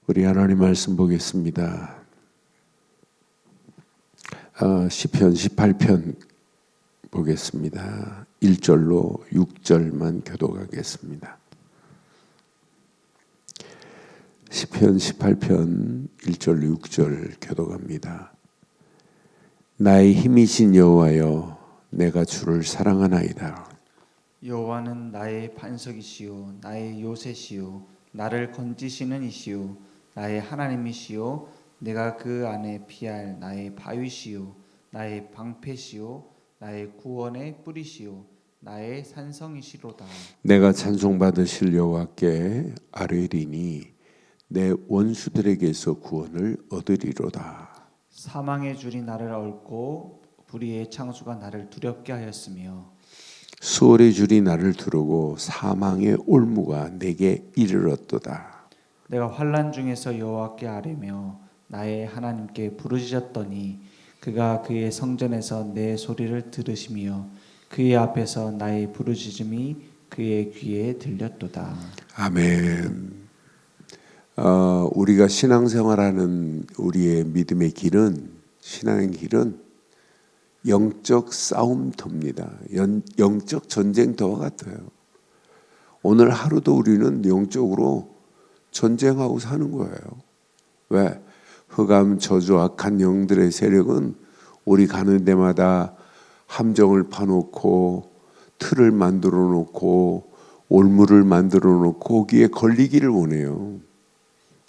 우리 하나님 말씀 보겠습니다. 시편 18편 보겠습니다. 1절로 6절만 교독하겠습니다. 시편 18편 1절 6절 교독합니다. 나의 힘이신 여호와여, 내가 주를 사랑하나이다. 여호와는 나의 반석이시요 나의 요새시요 나를 건지시는 이시요 나의 하나님이시요 내가 그 안에 피할 나의 바위시요 나의 방패시요 나의 구원의 뿌리시요 나의 산성이시로다. 내가 찬송받으실 여호와께 아뢰리니 내 원수들에게서 구원을 얻으리로다. 사망의 줄이 나를 얽고 불의의 창수가 나를 두렵게 하였으며 수월의 줄이 나를 두르고 사망의 올무가 내게 이르렀도다. 내가 환난 중에서 여호와께 아뢰며 나의 하나님께 부르짖었더니 그가 그의 성전에서 내 소리를 들으시며 그의 앞에서 나의 부르짖음이 그의 귀에 들렸도다. 아멘. 우리가 신앙생활하는 우리의 믿음의 길은, 신앙의 길은 영적 싸움터입니다. 영적 전쟁터와 같아요. 오늘 하루도 우리는 영적으로 전쟁하고 사는 거예요. 왜? 흑암, 저주, 악한 영들의 세력은 우리 가는 데마다 함정을 파놓고 틀을 만들어 놓고 올무를 만들어 놓고 거기에 걸리기를 원해요.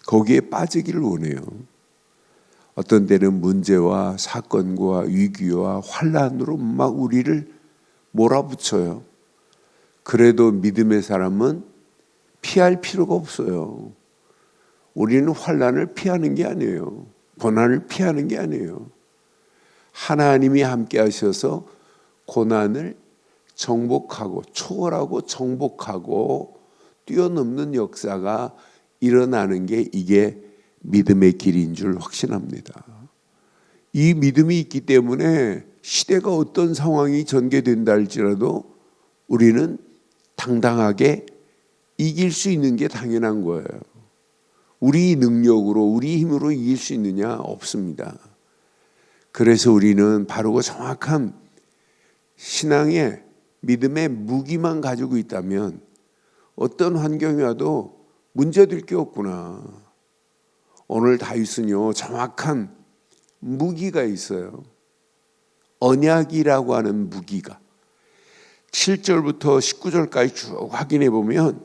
거기에 빠지기를 원해요. 어떤 때는 문제와 사건과 위기와 환난으로 막 우리를 몰아붙여요. 그래도 믿음의 사람은 피할 필요가 없어요. 우리는 환난을 피하는 게 아니에요. 고난을 피하는 게 아니에요. 하나님이 함께 하셔서 고난을 정복하고 초월하고 정복하고 뛰어넘는 역사가 일어나는 게 이게 믿음의 길인 줄 확신합니다. 이 믿음이 있기 때문에 시대가 어떤 상황이 전개된다 할지라도 우리는 당당하게 이길 수 있는 게 당연한 거예요. 우리 능력으로 우리 힘으로 이길 수 있느냐? 없습니다. 그래서 우리는 바르고 정확한 신앙의 믿음의 무기만 가지고 있다면 어떤 환경이 와도 문제될 게 없구나. 오늘 다윗은요, 정확한 무기가 있어요. 언약이라고 하는 무기가 7절부터 19절까지 쭉 확인해 보면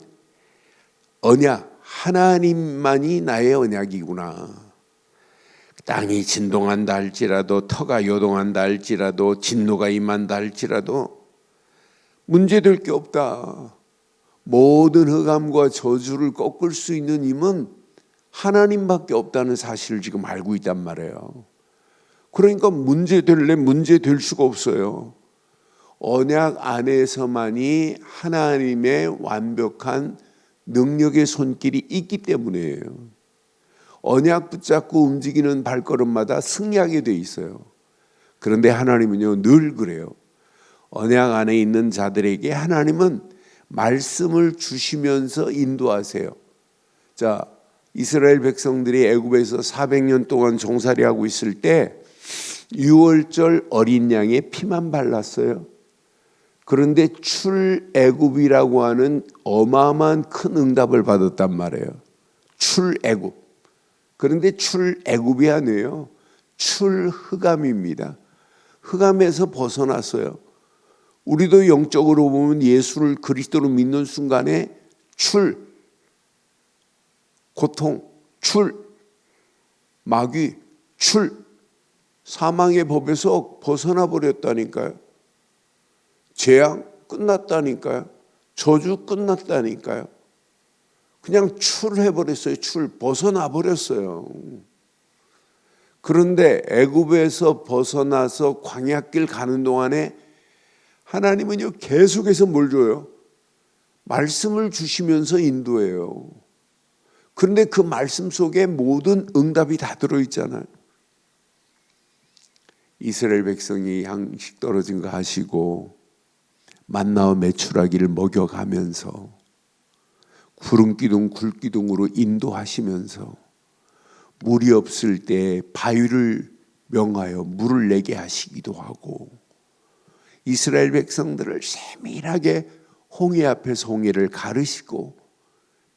언약, 하나님만이 나의 언약이구나. 땅이 진동한다 할지라도, 터가 요동한다 할지라도, 진노가 임한다 할지라도 문제될 게 없다. 모든 흑암과 저주를 꺾을 수 있는 힘은 하나님밖에 없다는 사실을 지금 알고 있단 말이에요. 그러니까 문제될 수가 없어요. 언약 안에서만이 하나님의 완벽한 능력의 손길이 있기 때문이에요. 언약 붙잡고 움직이는 발걸음마다 승리하게 돼 있어요. 그런데 하나님은요, 늘 그래요. 언약 안에 있는 자들에게 하나님은 말씀을 주시면서 인도하세요. 자, 이스라엘 백성들이 애굽에서 400년 동안 종살이하고 있을 때 6월절 어린 양의 피만 발랐어요. 그런데 출애굽이라고 하는 어마어마한 큰 응답을 받았단 말이에요. 출애굽. 그런데 출애굽이 아니에요. 출흑암입니다. 흑암에서 벗어났어요. 우리도 영적으로 보면 예수를 그리스도로 믿는 순간에 고통, 마귀, 사망의 법에서 벗어나 버렸다니까요. 재앙 끝났다니까요. 저주 끝났다니까요. 그냥 출해버렸어요. 벗어나 버렸어요. 그런데 애굽에서 벗어나서 광야길 가는 동안에 하나님은요, 계속해서 뭘 줘요? 말씀을 주시면서 인도해요. 그런데 그 말씀 속에 모든 응답이 다 들어있잖아요. 이스라엘 백성이 양식 떨어진 거 아시고 만나와 메추라기를 먹여가면서 구름기둥 굴기둥으로 인도하시면서 물이 없을 때 바위를 명하여 물을 내게 하시기도 하고, 이스라엘 백성들을 세밀하게 홍해 앞에서 홍해를 가르시고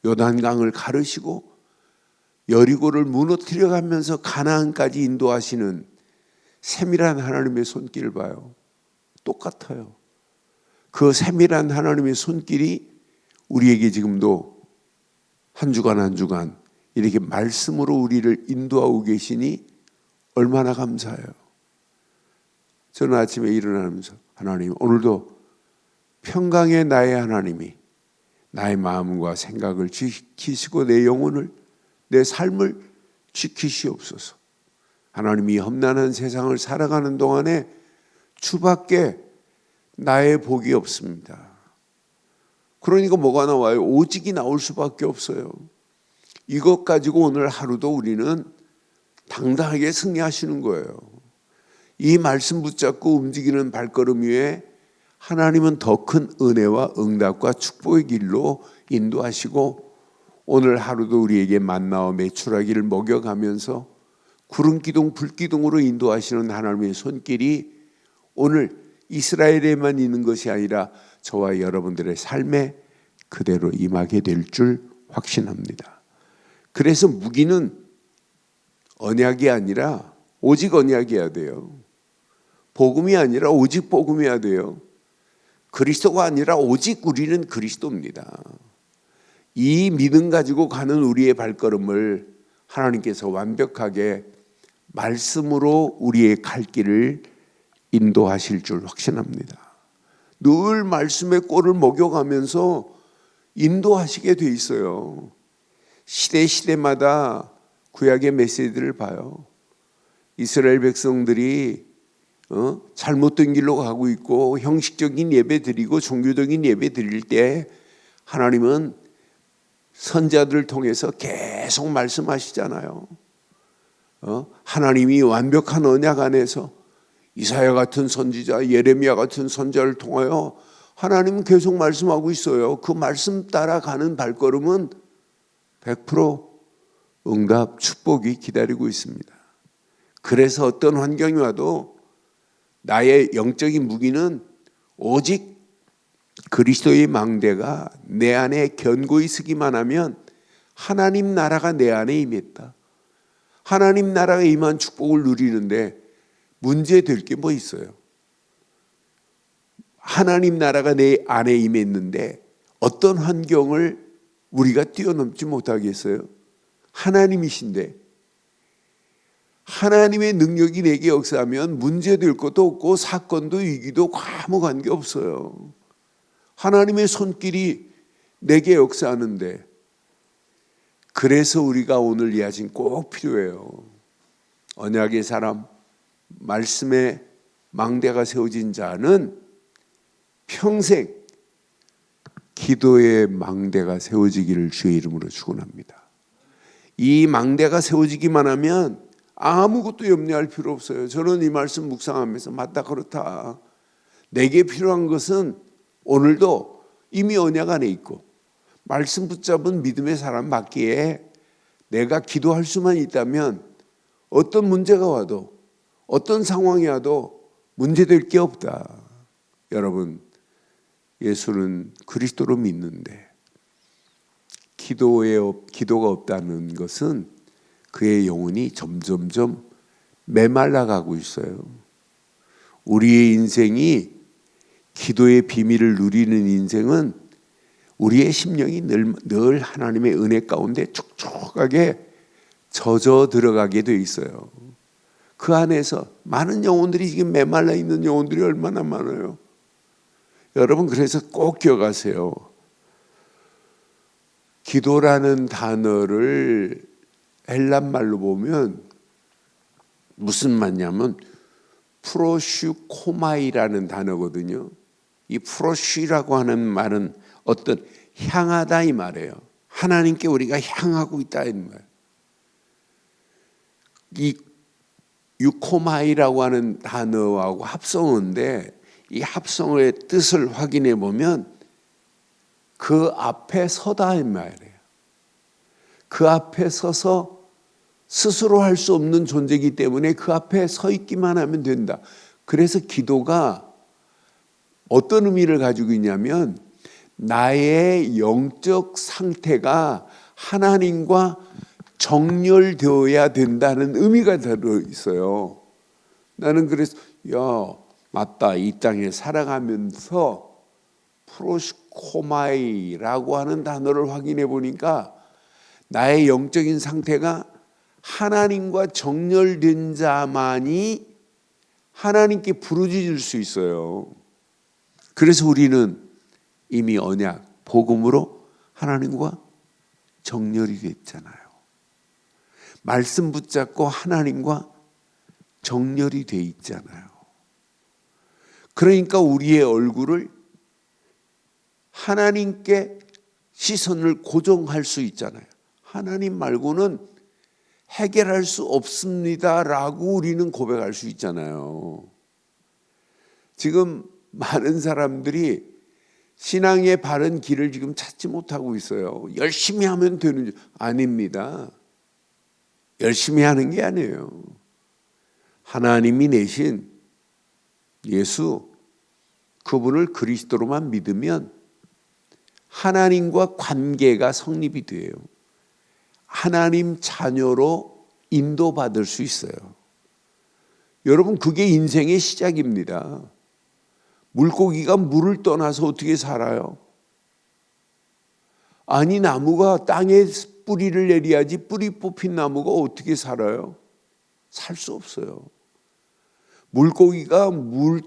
요단강을 가르시고 여리고를 무너뜨려 가면서 가나안까지 인도하시는 세밀한 하나님의 손길을 봐요. 똑같아요. 그 세밀한 하나님의 손길이 우리에게 지금도 한 주간 한 주간 이렇게 말씀으로 우리를 인도하고 계시니 얼마나 감사해요. 저는 아침에 일어나면서 하나님, 오늘도 평강의 나의 하나님이 나의 마음과 생각을 지키시고 내 영혼을, 내 삶을 지키시옵소서. 하나님이 험난한 세상을 살아가는 동안에 주밖에 나의 복이 없습니다. 그러니까 뭐가 나와요? 오직이 나올 수밖에 없어요. 이것 가지고 오늘 하루도 우리는 당당하게 승리하시는 거예요. 이 말씀 붙잡고 움직이는 발걸음 위에 하나님은 더 큰 은혜와 응답과 축복의 길로 인도하시고 오늘 하루도 우리에게 만나와 메추라기를 먹여가면서 구름 기둥 불 기둥으로 인도하시는 하나님의 손길이 오늘 이스라엘에만 있는 것이 아니라 저와 여러분들의 삶에 그대로 임하게 될 줄 확신합니다. 그래서 무기는 언약이 아니라 오직 언약이어야 돼요. 복음이 아니라 오직 복음이어야 돼요. 그리스도가 아니라 오직 우리는 그리스도입니다. 이 믿음 가지고 가는 우리의 발걸음을 하나님께서 완벽하게 말씀으로 우리의 갈 길을 인도하실 줄 확신합니다. 늘 말씀의 꼴을 먹여가면서 인도하시게 돼 있어요. 시대마다 구약의 메시지를 봐요. 이스라엘 백성들이 잘못된 길로 가고 있고 형식적인 예배 드리고 종교적인 예배 드릴 때 하나님은 선자들을 통해서 계속 말씀하시잖아요. 하나님이 완벽한 언약 안에서 이사야 같은 선지자, 예레미야 같은 선자를 통하여 하나님은 계속 말씀하고 있어요. 그 말씀 따라가는 발걸음은 100% 응답, 축복이 기다리고 있습니다. 그래서 어떤 환경이 와도 나의 영적인 무기는 오직 그리스도의 망대가 내 안에 견고히 서기만 하면 하나님 나라가 내 안에 임했다. 하나님 나라가 임한 축복을 누리는데 문제될 게 뭐 있어요? 하나님 나라가 내 안에 임했는데 어떤 환경을 우리가 뛰어넘지 못하겠어요? 하나님이신데 하나님의 능력이 내게 역사하면 문제될 것도 없고 사건도 위기도 아무 관계 없어요. 하나님의 손길이 내게 역사하는데 그래서 우리가 오늘 이 아침 꼭 필요해요. 언약의 사람, 말씀의 망대가 세워진 자는 평생 기도의 망대가 세워지기를 주의 이름으로 축원합니다. 이 망대가 세워지기만 하면 아무것도 염려할 필요 없어요. 저는 이 말씀 묵상하면서 맞다, 그렇다. 내게 필요한 것은 오늘도 이미 언약 안에 있고 말씀 붙잡은 믿음의 사람 맞기에 내가 기도할 수만 있다면 어떤 문제가 와도 어떤 상황이 와도 문제될 게 없다. 여러분, 예수는 그리스도로 믿는데 기도가 없다는 것은 그의 영혼이 점점점 메말라가고 있어요. 우리의 인생이 기도의 비밀을 누리는 인생은 우리의 심령이 늘 하나님의 은혜 가운데 촉촉하게 젖어 들어가게 돼 있어요. 그 안에서 많은 영혼들이 지금 메말라 있는 영혼들이 얼마나 많아요. 여러분, 그래서 꼭 기억하세요. 기도라는 단어를 헬란말로 보면 무슨 말이냐면 프로슈코마이라는 단어거든요. 이 프로슈라고 하는 말은 어떤 향하다 이 말이에요. 하나님께 우리가 향하고 있다 이 말. 이 유코마이라고 하는 단어하고 합성어인데 이 합성어의 뜻을 확인해 보면 그 앞에 서다 이 말이에요. 그 앞에 서서 스스로 할 수 없는 존재이기 때문에 그 앞에 서 있기만 하면 된다. 그래서 기도가 어떤 의미를 가지고 있냐면 나의 영적 상태가 하나님과 정렬되어야 된다는 의미가 들어 있어요. 나는 그래서 맞다, 이 땅에 살아가면서 프로시코마이라고 하는 단어를 확인해 보니까 나의 영적인 상태가 하나님과 정렬된 자만이 하나님께 부르짖을 수 있어요. 그래서 우리는 이미 언약, 복음으로 하나님과 정렬이 됐잖아요. 말씀 붙잡고 하나님과 정렬이 돼 있잖아요. 그러니까 우리의 얼굴을 하나님께 시선을 고정할 수 있잖아요. 하나님 말고는 해결할 수 없습니다라고 우리는 고백할 수 있잖아요. 지금 많은 사람들이 신앙의 바른 길을 지금 찾지 못하고 있어요. 열심히 하면 되는 줄 아닙니다. 열심히 하는 게 아니에요. 하나님이 내신 예수, 그분을 그리스도로만 믿으면 하나님과 관계가 성립이 돼요. 하나님 자녀로 인도받을 수 있어요. 여러분, 그게 인생의 시작입니다. 물고기가 물을 떠나서 어떻게 살아요? 아니, 나무가 땅에 뿌리를 내려야지 뿌리 뽑힌 나무가 어떻게 살아요? 살 수 없어요. 물고기가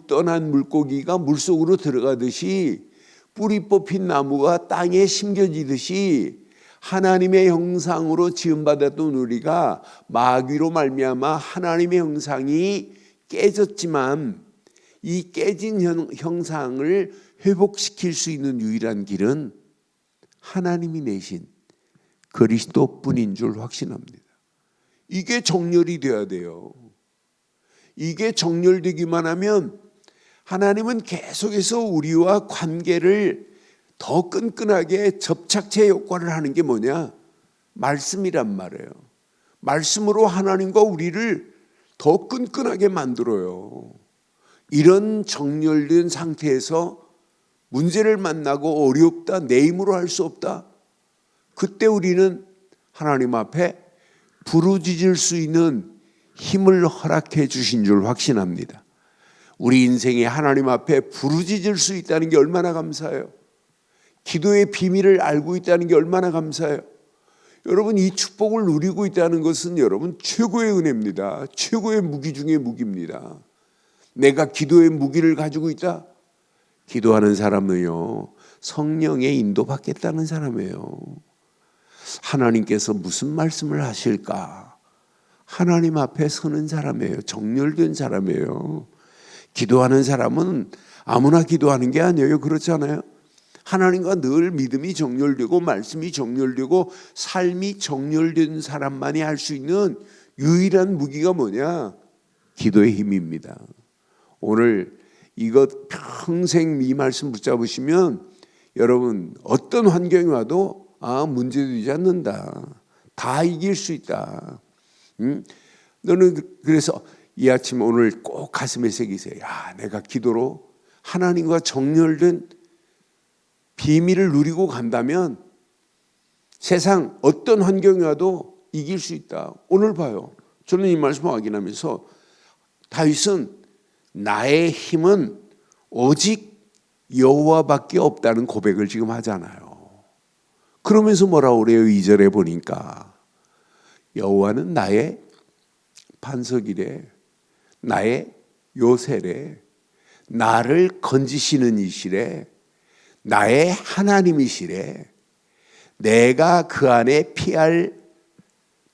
떠난 물고기가 물속으로 들어가듯이 뿌리 뽑힌 나무가 땅에 심겨지듯이 하나님의 형상으로 지음받았던 우리가 마귀로 말미암아 하나님의 형상이 깨졌지만 이 깨진 형상을 회복시킬 수 있는 유일한 길은 하나님이 내신 그리스도뿐인 줄 확신합니다. 이게 정렬이 돼야 돼요. 이게 정렬되기만 하면 하나님은 계속해서 우리와 관계를 더 끈끈하게 접착제 효과를 하는 게 뭐냐? 말씀이란 말이에요. 말씀으로 하나님과 우리를 더 끈끈하게 만들어요. 이런 정렬된 상태에서 문제를 만나고 어렵다, 내 힘으로 할 수 없다. 그때 우리는 하나님 앞에 부르짖을 수 있는 힘을 허락해 주신 줄 확신합니다. 우리 인생에 하나님 앞에 부르짖을 수 있다는 게 얼마나 감사해요. 기도의 비밀을 알고 있다는 게 얼마나 감사해요. 여러분, 이 축복을 누리고 있다는 것은 여러분 최고의 은혜입니다. 최고의 무기 중의 무기입니다. 내가 기도의 무기를 가지고 있다. 기도하는 사람은요, 성령의 인도받겠다는 사람이에요. 하나님께서 무슨 말씀을 하실까? 하나님 앞에 서는 사람이에요. 정렬된 사람이에요. 기도하는 사람은 아무나 기도하는 게 아니에요. 그렇잖아요. 하나님과 늘 믿음이 정렬되고 말씀이 정렬되고 삶이 정렬된 사람만이 할 수 있는 유일한 무기가 뭐냐? 기도의 힘입니다. 오늘 이것 평생 이 말씀 붙잡으시면 여러분 어떤 환경이 와도 문제되지 않는다. 다 이길 수 있다. 너는 그래서 이 아침 오늘 꼭 가슴에 새기세요. 내가 기도로 하나님과 정렬된 비밀을 누리고 간다면 세상 어떤 환경이 와도 이길 수 있다. 오늘 봐요. 저는 이 말씀을 확인하면서 다윗은 나의 힘은 오직 여호와밖에 없다는 고백을 지금 하잖아요. 그러면서 뭐라고 그래요? 2절에 보니까 여호와는 나의 반석이래, 나의 요새래, 나를 건지시는 이시래, 나의 하나님이시래. 내가 그 안에 피할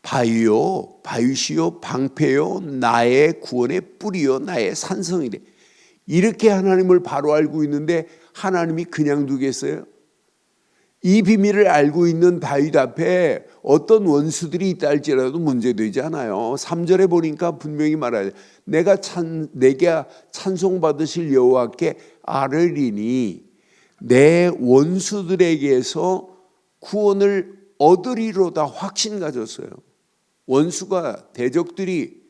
바위시요 방패요, 나의 구원의 뿌리요, 나의 산성이래. 이렇게 하나님을 바로 알고 있는데 하나님이 그냥 두겠어요? 이 비밀을 알고 있는 다윗 앞에 어떤 원수들이 있다 할지라도 문제되지 않아요. 3절에 보니까 분명히 말해요. 내가 찬송받으실 여호와께 아뢰리니 내 원수들에게서 구원을 얻으리로다. 확신 가졌어요. 원수가 대적들이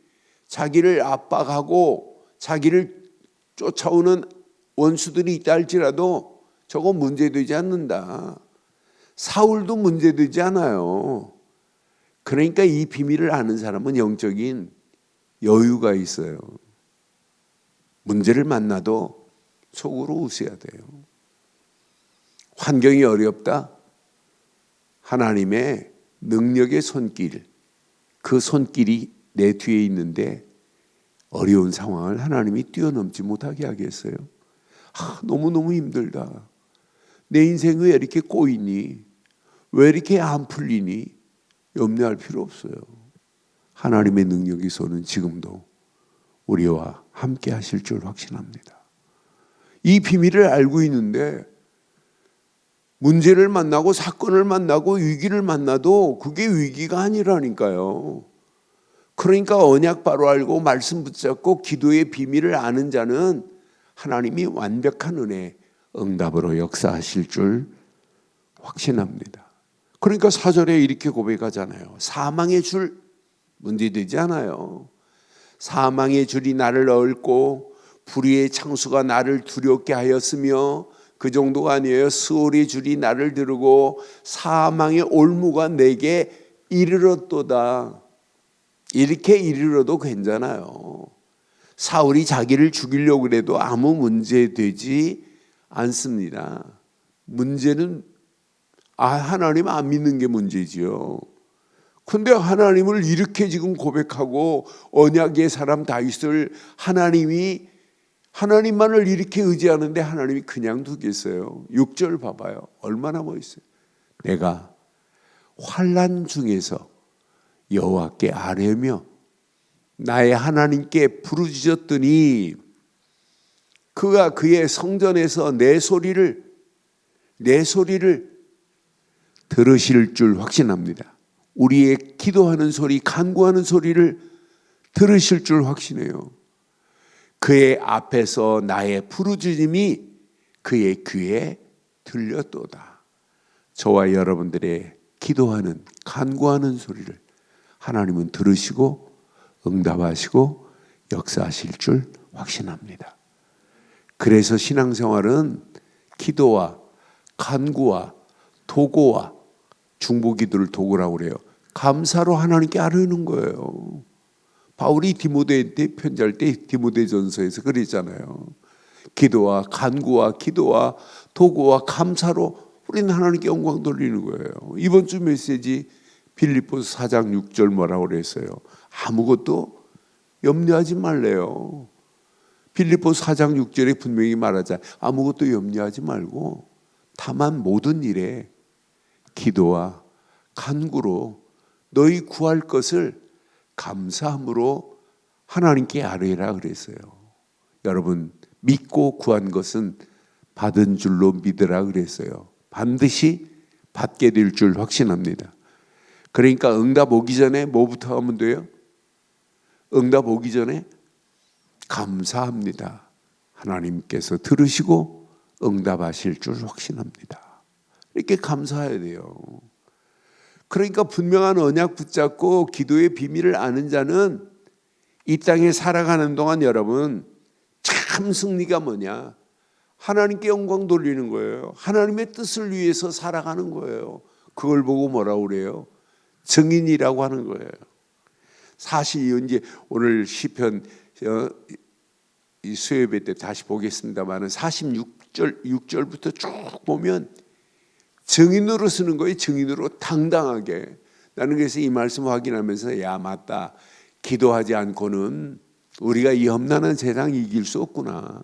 자기를 압박하고 자기를 쫓아오는 원수들이 있다 할지라도 저거 문제되지 않는다. 사울도 문제되지 않아요. 그러니까 이 비밀을 아는 사람은 영적인 여유가 있어요. 문제를 만나도 속으로 웃어야 돼요. 환경이 어렵다. 하나님의 능력의 손길, 그 손길이 내 뒤에 있는데 어려운 상황을 하나님이 뛰어넘지 못하게 하겠어요. 너무너무 힘들다. 내 인생 왜 이렇게 꼬이니? 왜 이렇게 안 풀리니? 염려할 필요 없어요. 하나님의 능력이 손은 지금도 우리와 함께 하실 줄 확신합니다. 이 비밀을 알고 있는데 문제를 만나고 사건을 만나고 위기를 만나도 그게 위기가 아니라니까요. 그러니까 언약 바로 알고 말씀 붙잡고 기도의 비밀을 아는 자는 하나님이 완벽한 은혜 응답으로 역사하실 줄 확신합니다. 그러니까 4절에 이렇게 고백하잖아요. 사망의 줄 문제되지 않아요. 사망의 줄이 나를 얽고 불의의 창수가 나를 두렵게 하였으며 그 정도가 아니에요. 수월의 줄이 나를 두르고 사망의 올무가 내게 이르렀도다. 이렇게 이르러도 괜찮아요. 사울이 자기를 죽이려고 해도 아무 문제 되지 않습니다. 문제는 하나님 안 믿는 게 문제지요. 근데 하나님을 이렇게 지금 고백하고 언약의 사람 다윗을 하나님만을 이렇게 의지하는데 하나님이 그냥 두겠어요. 6절 봐봐요. 얼마나 멋있어요. 내가 환난 중에서 여호와께 아뢰며 나의 하나님께 부르짖었더니 그가 그의 성전에서 내 소리를 들으실 줄 확신합니다. 우리의 기도하는 소리, 간구하는 소리를 들으실 줄 확신해요. 그의 앞에서 나의 부르짖음이 그의 귀에 들렸도다. 저와 여러분들의 기도하는, 간구하는 소리를 하나님은 들으시고 응답하시고 역사하실 줄 확신합니다. 그래서 신앙생활은 기도와 간구와 도고와 중보기도를 도구라고 그래요. 감사로 하나님께 아뢰는 거예요. 바울이 디모데한테 편지할 때 디모데전서에서 그랬잖아요. 기도와 간구와 기도와 도구와 감사로 우리는 하나님께 영광 돌리는 거예요. 이번 주 메시지 빌립보서 4장 6절 뭐라고 그랬어요? 아무것도 염려하지 말래요. 빌립보서 4장 6절에 분명히 말하자. 아무것도 염려하지 말고 다만 모든 일에 기도와 간구로 너희 구할 것을 감사함으로 하나님께 아뢰라 그랬어요. 여러분 믿고 구한 것은 받은 줄로 믿으라 그랬어요. 반드시 받게 될 줄 확신합니다. 그러니까 응답 오기 전에 뭐부터 하면 돼요? 응답 오기 전에 감사합니다. 하나님께서 들으시고 응답하실 줄 확신합니다. 이렇게 감사해야 돼요. 그러니까 분명한 언약 붙잡고 기도의 비밀을 아는 자는 이 땅에 살아가는 동안 여러분 참 승리가 뭐냐? 하나님께 영광 돌리는 거예요. 하나님의 뜻을 위해서 살아가는 거예요. 그걸 보고 뭐라고 그래요? 증인이라고 하는 거예요. 사실 이제 오늘 시편 이 수요예배 때 다시 보겠습니다만은 46절부터 쭉 보면 증인으로 쓰는 거예요. 증인으로 당당하게. 나는 그래서 이 말씀 확인하면서 야 맞다. 기도하지 않고는 우리가 이 험난한 세상 이길 수 없구나.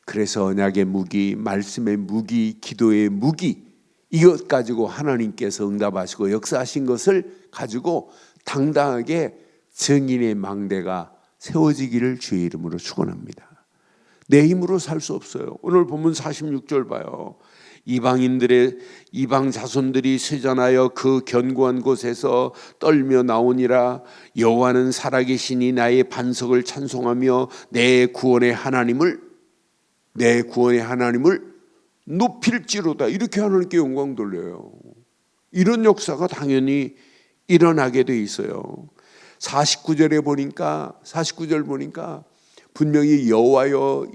그래서 언약의 무기, 말씀의 무기, 기도의 무기 이것 가지고 하나님께서 응답하시고 역사하신 것을 가지고 당당하게 증인의 망대가 세워지기를 주의 이름으로 축원합니다. 내 힘으로 살 수 없어요. 오늘 본문 46절 봐요. 이방 자손들이 쇠잔하여 그 견고한 곳에서 떨며 나오니라. 여호와는 살아계시니 나의 반석을 찬송하며 내 구원의 하나님을 높일지로다. 이렇게 하나님께 영광 돌려요. 이런 역사가 당연히 일어나게 돼 있어요. 49절에 보니까 49절 보니까 분명히 여호와여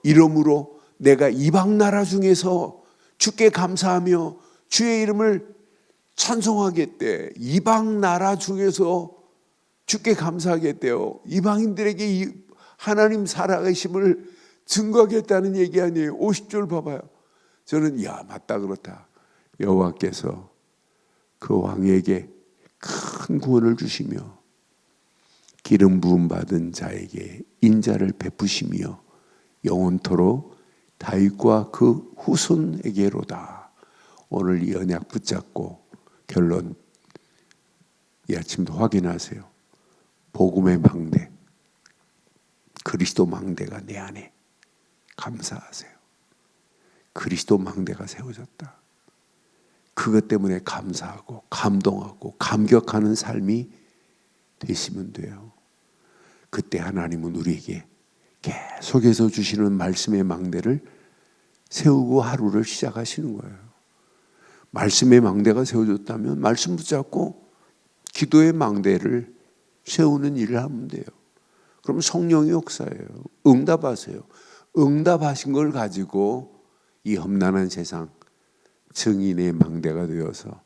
이름으로 내가 이방 나라 중에서 주께 감사하며 주의 이름을 찬송하겠대. 이방 나라 중에서 주께 감사하겠대요. 이방인들에게 하나님 살아계심을 증거하겠다는 얘기 아니에요. 50절 봐봐요. 저는 맞다 그렇다. 여호와께서 그 왕에게 큰 구원을 주시며 기름 부음 받은 자에게 인자를 베푸시며 영원토록 다윗과 그 후손에게로다. 오늘 이 언약 붙잡고 결론 이 아침도 확인하세요. 복음의 망대, 그리스도 망대가 내 안에 감사하세요. 그리스도 망대가 세워졌다. 그것 때문에 감사하고 감동하고 감격하는 삶이 되시면 돼요. 그때 하나님은 우리에게 계속해서 주시는 말씀의 망대를 세우고 하루를 시작하시는 거예요. 말씀의 망대가 세워졌다면 말씀 붙잡고 기도의 망대를 세우는 일을 하면 돼요. 그럼 성령의 역사예요. 응답하세요. 응답하신 걸 가지고 이 험난한 세상 증인의 망대가 되어서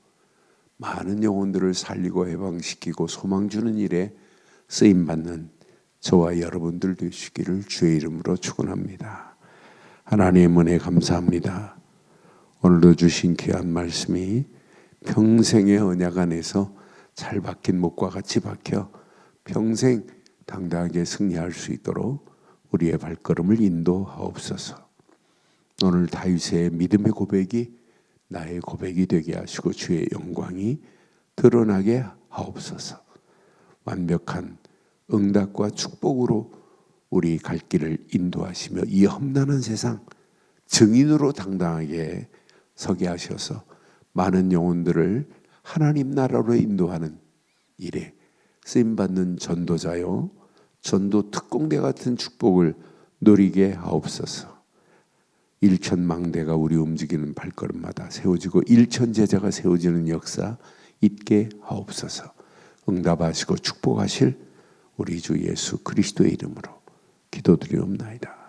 많은 영혼들을 살리고 해방시키고 소망 주는 일에 쓰임받는 저와 여러분들 되시기를 주의 이름으로 축원합니다. 하나님의 은혜 감사합니다. 오늘도 주신 귀한 말씀이 평생의 언약 안에서 잘 박힌 목과 같이 박혀 평생 당당하게 승리할 수 있도록 우리의 발걸음을 인도하옵소서. 오늘 다윗의 믿음의 고백이 나의 고백이 되게 하시고 주의 영광이 드러나게 하옵소서. 완벽한 응답과 축복으로 우리 갈 길을 인도하시며 이 험난한 세상 증인으로 당당하게 서게 하셔서 많은 영혼들을 하나님 나라로 인도하는 일에 쓰임받는 전도자요 전도 특공대 같은 축복을 누리게 하옵소서. 일천망대가 우리 움직이는 발걸음마다 세워지고 일천제자가 세워지는 역사 있게 하옵소서. 응답하시고 축복하실 우리 주 예수 그리스도의 이름으로 기도드리옵나이다.